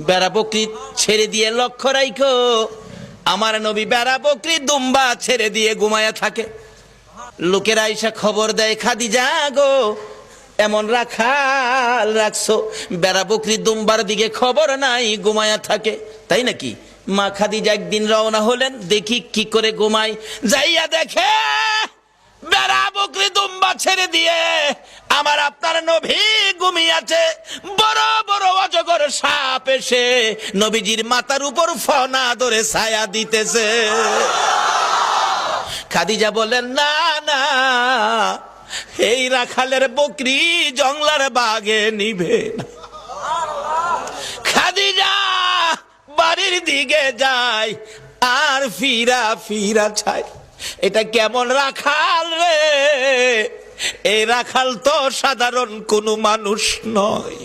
বেড়া বকরি ছেড়ে দিয়ে লক্ষ্য রাখো, আমার নবী বেড়া বকরি দুম্বা ছেড়ে দিয়ে ঘুমায়া থাকে। লোকেরা আইসা খবর দেয়, খাদিজা গো, এমন রাখাল রাখছো, বেড়া বকরি দুম্বার দিকে খবর নাই, ঘুমায়া থাকে। তাই নাকি? মা খাদিজা একদিন রওনা হলেন, দেখি কি করে ঘুমায়। যাইয়া দেখে বেড়া বকরি দুম্বা ছেড়ে দিয়ে আমার আপনার নবী ঘুমিয়েছে। বড় বড় অজগর সাপ এসে নবীজির মাথার উপর ফনা ধরে ছায়া দিতেছে। খাদিজা বলেন, না না, এই রাখালের বকরি জংলার বাগে নিবে না। খাদিজা বাড়ির দিকে যায় আর ফিরা ফিরা চায়, এটা কেমন রাখাল রে? এই রাখাল তো সাধারণ কোনো মানুষ নয়।